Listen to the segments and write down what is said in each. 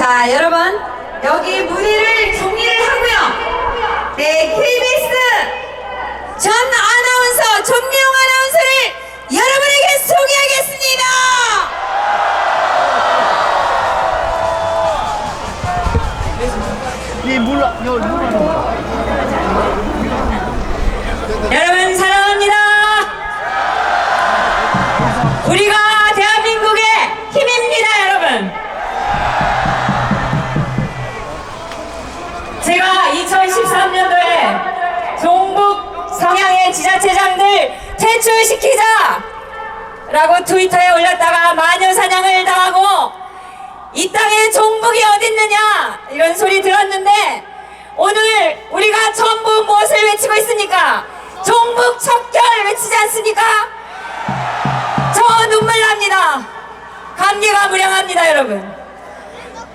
자, 여러분, 여기 무대를 정리를 하고요. 네, KBS 전 아나운서, 전미영 아나운서를 여러분에게 소개하겠습니다. 여러분 사랑합니다. 우리가 대한민국의 힘입니다, 여러분. 제가 2013년도에 종북 성향의 지자체장들 퇴출시키자 라고 트위터에 올렸다가 마녀사냥을 당하고 이 땅에 종북이 어딨느냐 이런 소리 들었는데, 오늘 우리가 전부 무엇을 외치고 있습니까? 종북 척결 외치지 않습니까? 저 눈물 납니다. 감개가 무량합니다, 여러분.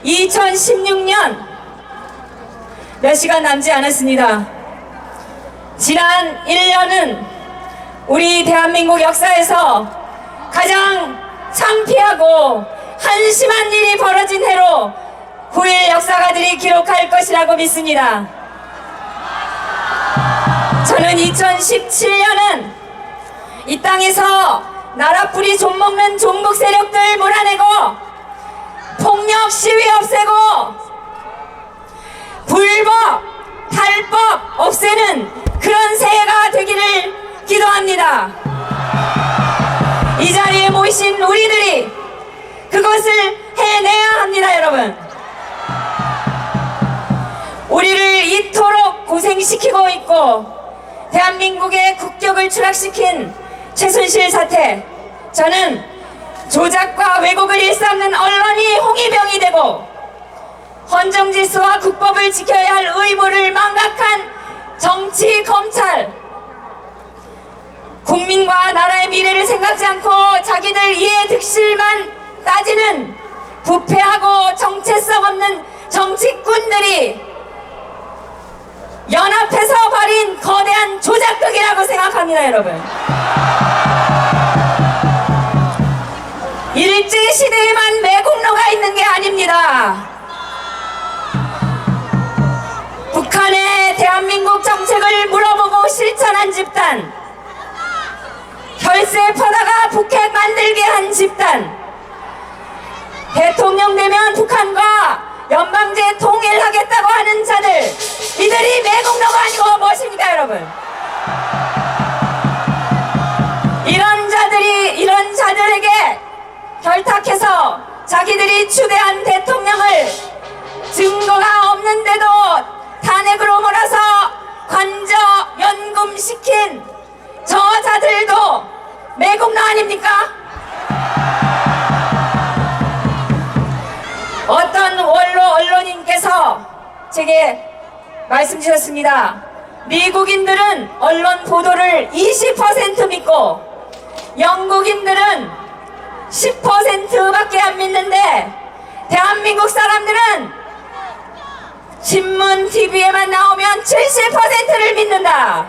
2016년 몇 시간 남지 않았습니다. 지난 1년은 우리 대한민국 역사에서 가장 창피하고 한심한 일이 벌어진 해로 9.1 역사가들이 기록할 것이라고 믿습니다. 저는 2017년은 이 땅에서 나라뿌리 좀먹는 종북 세력들 몰아내고 폭력 시위 없애고 불법, 탈법 없애는 그런 새해가 되기를 기도합니다. 이 자리에 모이신 우리들이 그것을 해내야 합니다, 여러분. 우리를 이토록 고생시키고 있고 대한민국의 국격을 추락시킨 최순실 사태, 저는 조작과 왜곡을 일삼는 언론이 홍위병이 되고 헌정질서와 국법을 지켜야 할 의무를 망각한 정치, 검찰, 국민과 나라의 미래를 생각지 않고 자기들 이해 득실만 따지는 부패하고 정체성 없는 정치꾼들이 연합해서 벌인 거대한 조작극이라고 생각합니다, 여러분. 일제시대에만 매국노가 있는 게 아닙니다. 북한의 대한민국 정책을 물어보고 실천한 집단, 혈세 퍼다가 북핵 만들게 한 집단, 대통령 되면 북한과 연방제 통일하겠다고 하는 자들, 이들이 매국노가 아니고 무엇입니까, 여러분? 이런 자들에게 결탁해서 자기들이 추대한 대통령을 증거가 없는데도 탄핵으로 몰아서 관저 연금시킨 저 자들도 매국노 아닙니까? 어떤 원로 언론인께서 제게 말씀 주셨습니다. 미국인들은 언론 보도를 20% 믿고 영국인들은 10%밖에 안 믿는데 대한민국 사람들은 신문, TV에만 나오면 70%를 믿는다.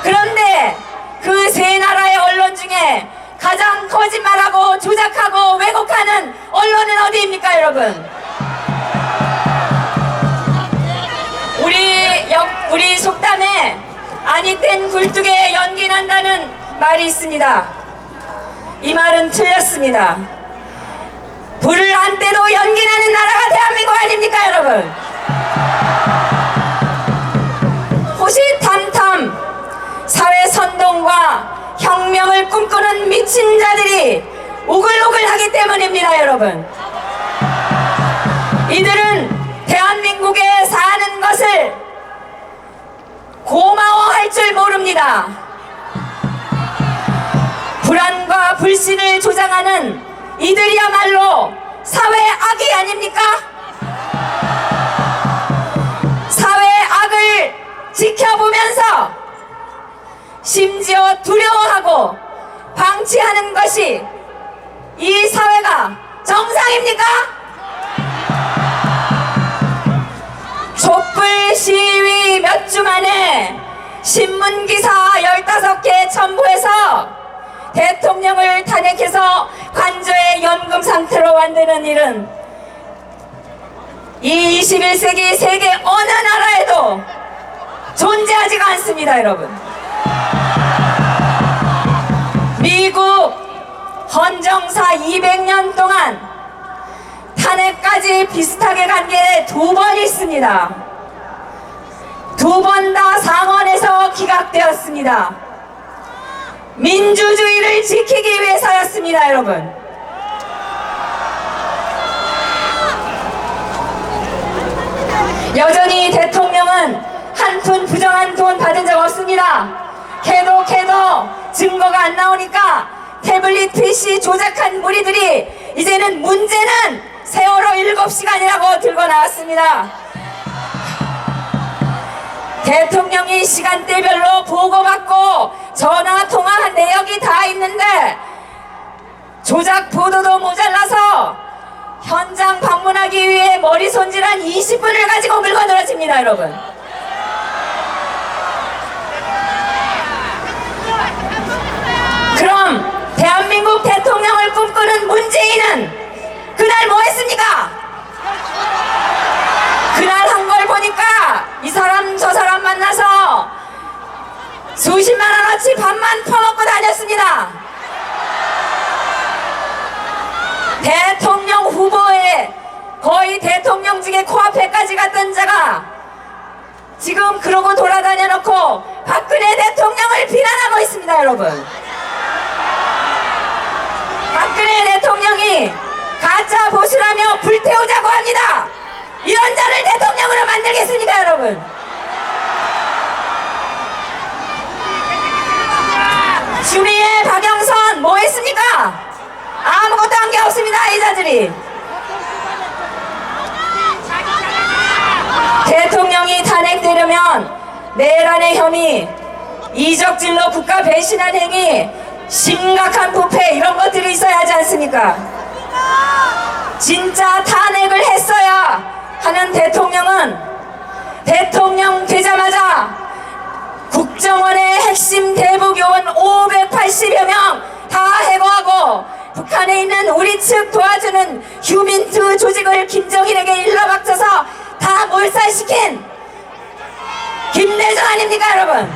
그런데 그 세 나라의 언론 중에 가장 거짓말하고 조작하고 왜곡하는 언론은 어디입니까, 여러분? 우리 속담에 아니 땐 굴뚝에 연기 난다는 말이 있습니다. 이 말은 틀렸습니다. 불을 안 떼도 연기 나는 나라가 대한민국 아닙니까, 여러분? 호시탐탐 사회 선동과 혁명을 꿈꾸는 미친 자들이 우글우글 하기 때문입니다, 여러분. 이들은 대한민국에 사는 것을 고마워할 줄 모릅니다. 불안과 불신을 조장하는 이들이야말로 사회 악이 아닙니까? 사회 악을 지켜보면서 심지어 두려워하고 방치하는 것이 이 사회가 정상입니까? 촛불 시위 몇 주 만에 신문기사 15개 첨부해서 대통령을 탄핵해서 관저의 연금 상태로 만드는 일은 21세기 세계 어느 나라에도 존재하지가 않습니다, 여러분. 미국 헌정사 200년 동안 탄핵까지 비슷하게 간 게 2번 있습니다. 2번 다 상원에서 기각되었습니다. 민주주의를 지키기 위해서였습니다, 여러분. 여전히 대통령은 한 푼 부정한 돈 받은 적 없습니다. 캐도 증거가 안 나오니까 태블릿 PC 조작한 무리들이 이제는 문제는 세월호 7시간이라고 들고 나왔습니다. 대통령이 시간대별로 보고받고 전화통화한 내역이 다 있는데 조작 보도도 모자라서 현장 방문하기 위해 머리 손질한 20분을 가지고 물고 늘어집니다, 여러분. 그럼 대한민국 대통령을 꿈꾸는 문재인은 그날 뭐 했습니까? 그날 한 걸 보니까 이 사람 저 사람 만나서 수십만 원어치 밥만 퍼먹고 다녔습니다. 대통령 후보에 거의 대통령직의 코앞에까지 갔던 자가 지금 그러고 돌아다녀 놓고 박근혜 대통령을 비난하고 있습니다, 여러분. 박근혜 대통령이 가짜 보수라며 불태우자고 합니다. 이런 자를 대통령으로 만들겠습니까, 여러분? 추미애, 박영선 뭐 했습니까? 아무것도 한 게 없습니다, 이 자들이. 대통령이 탄핵되려면 내란의 혐의, 이적질로 국가 배신한 행위, 심각한 부패 이런 것들이 있어야 하지 않습니까? 진짜 탄핵을 했어야 하는 대통령은 대통령 되자마자 국정원의 핵심 대북 요원 580여 명 다 해고하고 북한에 있는 우리 측 도와주는 휴민트 조직을 김정일에게 일러바쳐서 다 몰살시킨 김대중 아닙니까, 여러분?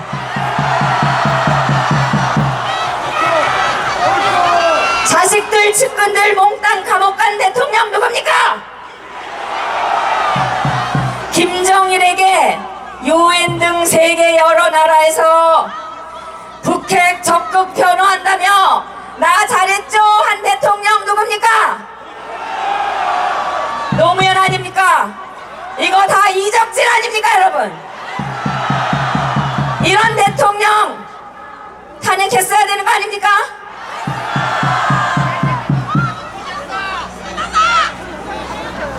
자식들 측근들 몽땅 감옥 간 대통령 누굽니까? 김정일에게 UN 등 세계 여러 나라에서 북핵 적극 변호한다며 나 잘했죠 한 대통령 누굽니까? 노무현 아닙니까? 이거 다 이적질 아닙니까, 여러분? 이런 대통령 탄핵했어야 되는 거 아닙니까?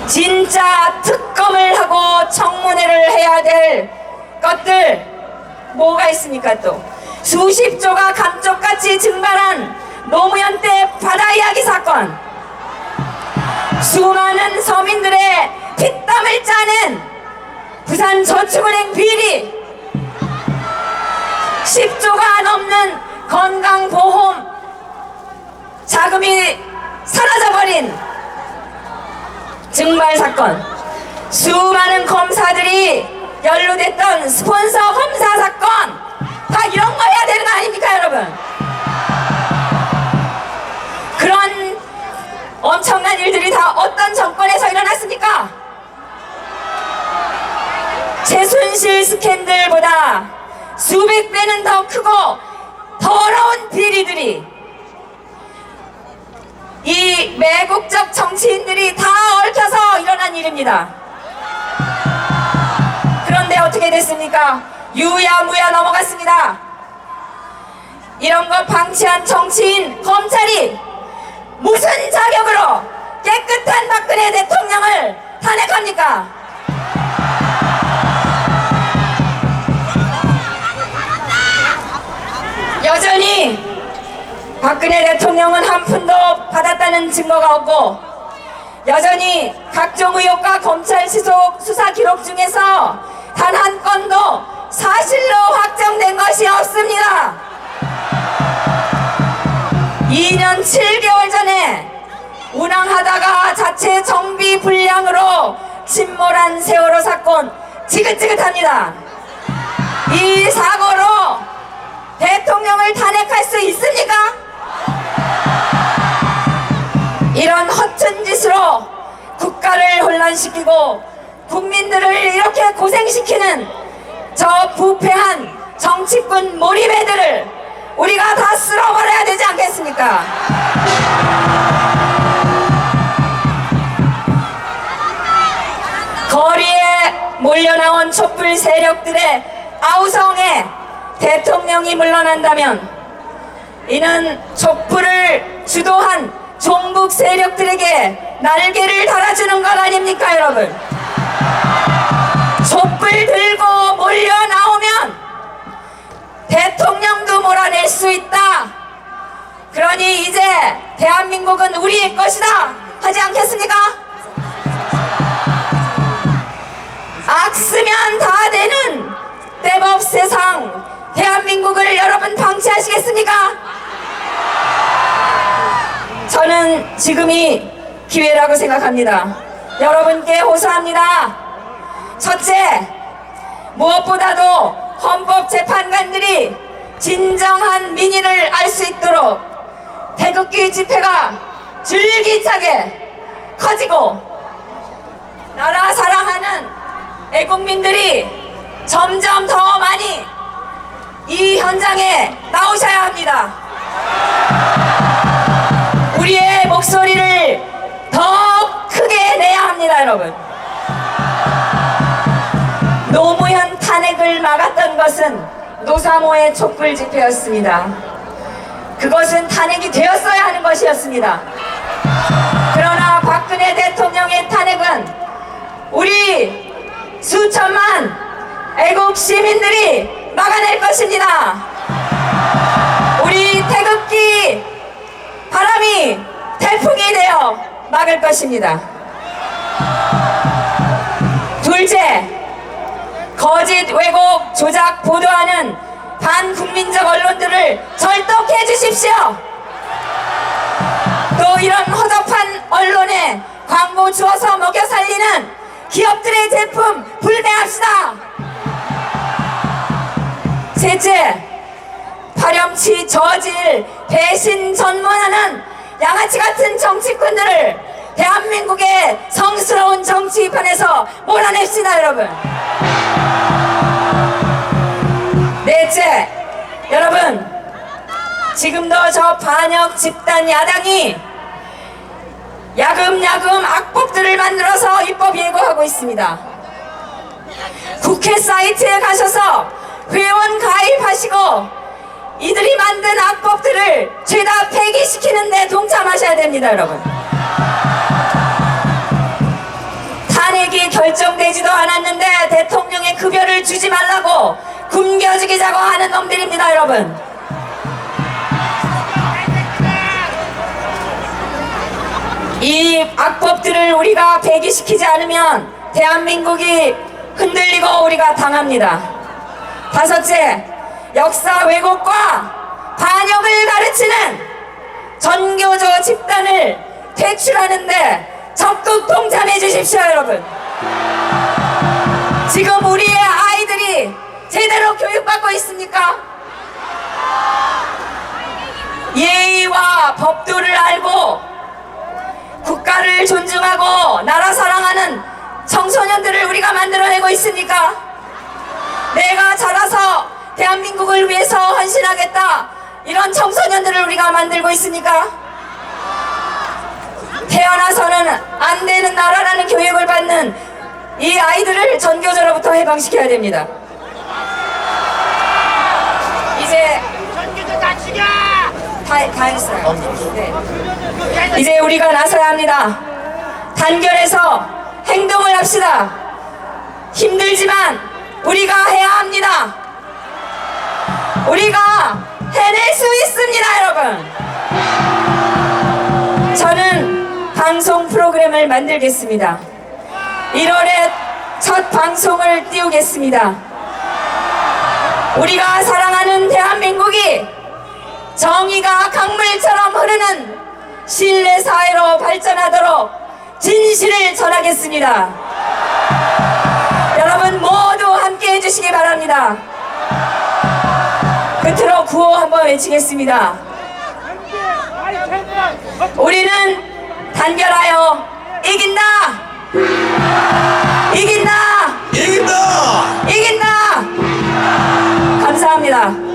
진짜 특검을 하고 청문회를 해야 될 것들 뭐가 있습니까? 또 수십조가 감쪽같이 증발한 노무현 때 바다 이야기 사건, 수많은 서민들의 피땀을 짜낸 부산 저축은행 비리, 10조가 넘는 건강보험 자금이 사라져버린 증발 사건, 수많은 검사들이 연루됐던 스폰서 검사 사건, 다 이런 거 해야 되는 거 아닙니까, 여러분? 그런 엄청난 일들이 다 어떤 정권에서 일어났습니까? 최순실 스캔들보다 수백 배는 더 크고 더러운 비리들이 이 매국적 정치인들이 다 얽혀서 일어난 일입니다. 그런데 어떻게 됐습니까? 유야무야 넘어갔습니다. 이런 거 방치한 정치인, 검찰이 무슨 자격으로 깨끗한 박근혜 대통령을 탄핵합니까? 여전히 박근혜 대통령은 한 푼도 받았다는 증거가 없고, 여전히 각종 의혹과 검찰 수사 기록 중에서 단 한 건도 사실로 확정된 것이 없습니다. 2년 7개월 전에 운항하다가 자체 정비 불량으로 침몰한 세월호 사건 지긋지긋합니다. 이 사고로 대통령을 탄핵할 수 있습니까? 이런 허튼 짓으로 국가를 혼란시키고 국민들을 이렇게 고생시키는 저 부패한 정치꾼 몰입애들을 우리가 다 쓸어버려야 되지 않겠습니까? 거리에 몰려나온 촛불 세력들의 아우성에 대통령이 물러난다면 이는 촛불을 주도한 종북 세력들에게 날개를 달아주는 것 아닙니까, 여러분? 촛불 들고 몰려 나오면 대통령도 몰아낼 수 있다. 그러니 이제 대한민국은 우리의 것이다 하지 않겠습니까? 악쓰면 다 되는 때법 세상 대한민국을 여러분 방치하시겠습니까? 저는 지금이 기회라고 생각합니다. 여러분께 호소합니다. 첫째, 무엇보다도 헌법재판관들이 진정한 민의를 알 수 있도록 태극기 집회가 줄기차게 커지고 나라 사랑하는 애국민들이 점점 더 많이 이 현장에 나오셔야 합니다. 우리의 목소리를 더 크게 내야 합니다, 여러분. 노무현 탄핵을 막았던 것은 노사모의 촛불 집회였습니다. 그것은 탄핵이 되었어야 하는 것이었습니다. 그러나 박근혜 대통령의 탄핵은 우리 수천만 애국 시민들이 막아낼 것입니다. 우리 태극기 바람이 태풍이 되어 막을 것입니다. 둘째, 거짓 왜곡 조작 보도하는 반국민적 언론들을 절독해 주십시오. 또 이런 허접한 언론에 광고 주어서 먹여 살리는 기업들의 제품 불매합시다. 셋째, 파렴치 저질 배신 전문하는 양아치 같은 정치꾼들을 대한민국의 성스러운 정치판에서 몰아냅시다, 여러분. 넷째, 여러분, 지금도 저 반역 집단 야당이 야금야금 악법들을 만들어서 입법 예고하고 있습니다. 국회 사이트에 가셔서 회원 가입하시고 이들이 만든 악법들을 죄다 폐기시키는 데 동참하셔야 됩니다, 여러분. 탄핵이 결정되지도 않았는데 대통령의 급여를 주지 말라고 굶겨 죽이자고 하는 놈들입니다, 여러분. 이 악법들을 우리가 폐기시키지 않으면 대한민국이 흔들리고 우리가 당합니다. 다섯째, 역사 왜곡과 반역을 가르치는 전교조 집단을 퇴출하는데 적극 동참해 주십시오, 여러분. 지금 우리의 아이들이 제대로 교육받고 있습니까? 예의와 법도를 알고 국가를 존중하고 나라 사랑하는 청소년들을 우리가 만들어내고 있습니까? 내가 자라서 대한민국을 위해서 헌신하겠다, 이런 청소년들을 우리가 만들고 있습니까? 태어나서는 안 되는 나라라는 교육을 받는 이 아이들을 전교조로부터 해방시켜야 됩니다. 이제 다 했어요. 네. 이제 우리가 나서야 합니다. 단결해서 행동을 합시다. 힘들지만 우리가 해야 합니다. 우리가 해낼 수 있습니다, 여러분. 저는 방송 프로그램을 만들겠습니다. 1월에 첫 방송을 띄우겠습니다. 우리가 사랑하는 대한민국이 정의가 강물처럼 흐르는 신뢰 사회로 발전하도록 진실을 전하겠습니다. 주시기 바랍니다. 끝으로 구호 한번 외치겠습니다. 우리는 단결하여 이긴다! 이긴다! 이긴다! 이긴다! 감사합니다.